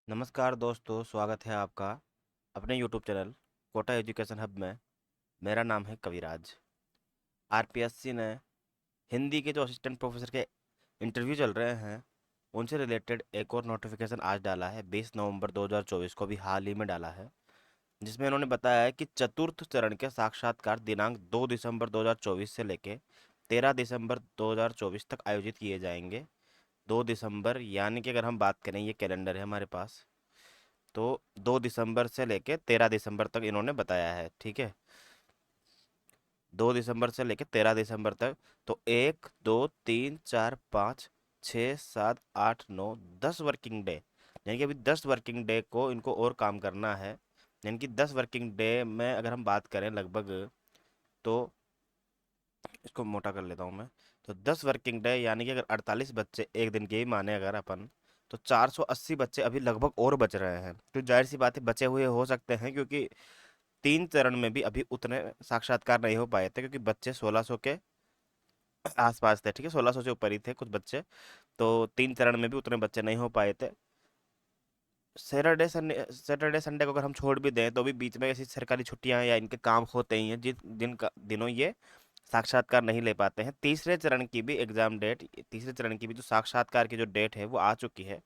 नमस्कार दोस्तों, स्वागत है आपका अपने YouTube channel Kota Education Hub में। मेरा नाम है कविराज। आरपीएससी ने हिंदी के जो असिस्टेंट प्रोफेसर के इंटरव्यू चल रहे हैं उनसे रिलेटेड एक और नोटिफिकेशन आज डाला है। 20 नवंबर 2024 को भी हाल ही में डाला है, जिसमें इन्होंने बताया है कि चतुर्थ चरण के साक्षात्कार दिनांक 2 दिसंबर 2024 से लेके 13 दिसंबर 2024 तक आयोजित किए जाएंगे। 2 दिसंबर यानी कि अगर हम बात करें, ये कैलेंडर है हमारे पास, तो 2 दिसंबर से लेके 13 दिसंबर तक इन्होंने बताया है। ठीक है, 2 दिसंबर से लेके 13 दिसंबर तक। तो 1 2 3 4 5 6 7 8 9 10 वर्किंग डे, यानी कि अभी 10 वर्किंग डे को इनको और काम करना है। यानी कि 10 वर्किंग डे में अगर हम बात करें लगभग, तो इसको मोटा कर लेता हूँ मैं। तो 10 वर्किंग डे यानी कि अगर 48 बच्चे एक दिन के ही माने अगर अपन, तो 480 बच्चे अभी लगभग और बच रहे हैं। तो जाहिर सी बात है बचे हुए हो सकते हैं, क्योंकि 3 चरण में भी अभी उतने साक्षात्कार नहीं हो पाए थे, क्योंकि बच्चे 1600 के आसपास थे। ठीक है, 1600 से ऊपर ही थे कुछ बच्चे। तो 3 चरण में भी उतने बच्चे नहीं हो पाए थे। सैटरडे संडे को अगर हम छोड़ भी दें तो भी बीच में ऐसी सरकारी छुट्टियां या इनके काम होते ही हैं जिन का दिनों ये साक्षात्कार नहीं ले पाते हैं। तीसरे चरण की भी एग्जाम डेट, तीसरे चरण की भी जो साक्षात्कार की जो डेट है वो आ चुकी है,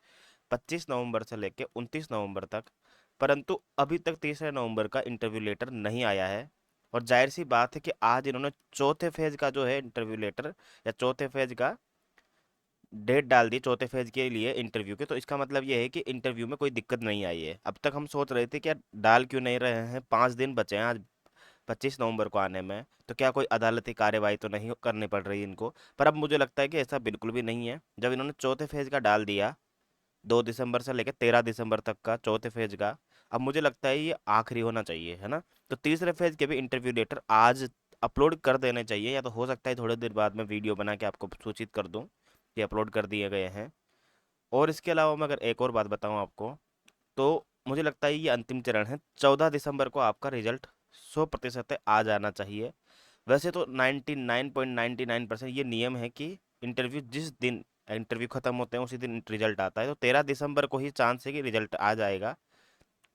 25 नवंबर से लेकर 29 नवंबर तक। परंतु अभी तक तीसरे नवंबर का इंटरव्यू लेटर नहीं आया है। और जाहिर सी बात है कि आज इन्होंने चौथे फेज का जो है इंटरव्यू लेटर या चौथे फेज का डेट डाल दी, चौथे फेज के लिए इंटरव्यू के। तो इसका मतलब ये है कि इंटरव्यू में कोई दिक्कत नहीं आई है। अब तक हम सोच रहे थे कि यार डाल क्यों नहीं रहे हैं, 5 दिन बचे हैं आज 25 नवंबर को आने में, तो क्या कोई अदालती कार्यवाही तो नहीं करनी पड़ रही इनको। पर अब मुझे लगता है कि ऐसा बिल्कुल भी नहीं है। जब इन्होंने चौथे फेज का डाल दिया, 2 दिसंबर से लेकर 13 दिसंबर तक का चौथे फेज का, अब मुझे लगता है ये आखिरी होना चाहिए, है ना। तो तीसरे फेज के भी इंटरव्यू लेटर आज अपलोड कर देने चाहिए, या तो हो सकता है थोड़ी देर बाद में वीडियो बना के आपको सूचित कर दूं कि अपलोड कर दिए गए हैं। और इसके अलावा मैं अगर एक और बात बताऊं आपको, तो मुझे लगता है ये अंतिम चरण है। 14 दिसंबर को आपका रिजल्ट 100% आ जाना चाहिए। वैसे तो 99.99% ये नियम है कि इंटरव्यू जिस दिन इंटरव्यू खत्म होते हैं उसी दिन रिजल्ट आता है। तो 13 दिसंबर को ही चांस है कि रिजल्ट आ जाएगा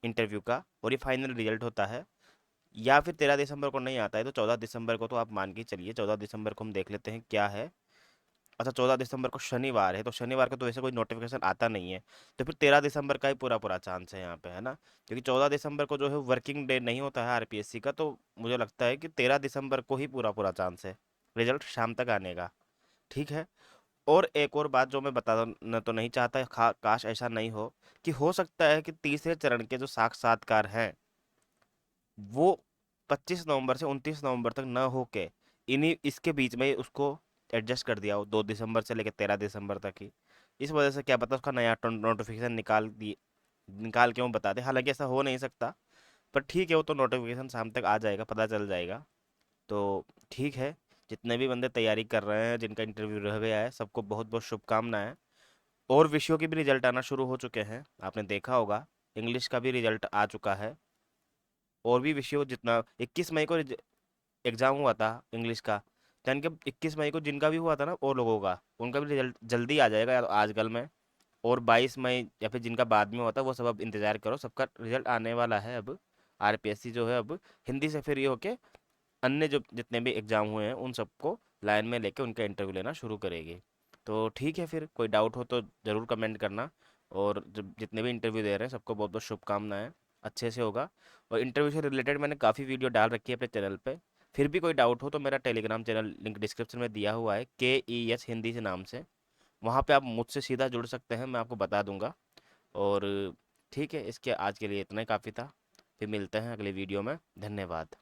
इंटरव्यू का, और ये फाइनल रिजल्ट होता है। या फिर 13 दिसंबर को नहीं आता है तो 14 दिसंबर को तो आप मान के चलिए। 14 दिसंबर को हम देख लेते हैं क्या है। अच्छा, 14 दिसंबर को शनिवार है, तो शनिवार को तो वैसे कोई नोटिफिकेशन आता नहीं है। तो फिर 13 दिसंबर का ही पूरा पूरा चांस है यहाँ पे, है ना। क्योंकि 14 दिसंबर को जो है वर्किंग डे नहीं होता है आरपीएससी का, तो मुझे लगता है कि 13 दिसंबर को ही पूरा पूरा चांस है रिजल्ट शाम तक आने का। ठीक है। और एक और बात जो मैं बताना तो नहीं चाहता, काश ऐसा नहीं हो, कि हो सकता है कि तीसरे चरण के जो साक्षात्कार हैं वो 25 नवंबर से 29 नवंबर तक न हो के इन्हीं इसके बीच में ही उसको एडजस्ट कर दिया हो, 2 दिसंबर से लेकर 13 दिसंबर तक ही। इस वजह से क्या पता उसका नया नोटिफिकेशन निकाल के वो बता दे। हालांकि ऐसा हो नहीं सकता, पर ठीक है, वो तो नोटिफिकेशन शाम तक आ जाएगा, पता चल जाएगा। तो ठीक है, जितने भी बंदे तैयारी कर रहे हैं जिनका इंटरव्यू रह गया है, सबको बहुत बहुत शुभकामनाएं। और विषयों के भी रिजल्ट आना शुरू हो चुके हैं, आपने देखा होगा। इंग्लिश का भी रिजल्ट आ चुका है। और भी विषयों जितना 21 मई को एग्जाम हुआ था इंग्लिश का, यानी कि 21 मई को जिनका भी हुआ था ना वो लोगों का, उनका भी रिजल्ट जल्दी आ जाएगा या तो आजकल में। और 22 मई या फिर जिनका बाद में होता है वो सब अब इंतजार करो, सबका रिजल्ट आने वाला है अब। आरपीएससी जो है अब हिंदी से फ्री होके अन्य जो जितने भी एग्जाम हुए हैं उन सबको लाइन में लेके उनका इंटरव्यू लेना शुरू करेगी। तो ठीक है, फिर कोई डाउट हो तो ज़रूर कमेंट करना। और जब जितने भी इंटरव्यू दे रहे हैं सबको बहुत बहुत शुभकामनाएं, अच्छे से होगा। और इंटरव्यू से रिलेटेड मैंने काफ़ी वीडियो डाल रखी है अपने चैनल पे। फिर भी कोई डाउट हो तो मेरा टेलीग्राम चैनल लिंक डिस्क्रिप्शन में दिया हुआ है, KES हिंदी से नाम से। वहाँ पे आप मुझसे सीधा जुड़ सकते हैं, मैं आपको बता दूंगा। और ठीक है, इसके आज के लिए इतना ही काफ़ी था। फिर मिलते हैं अगले वीडियो में। धन्यवाद।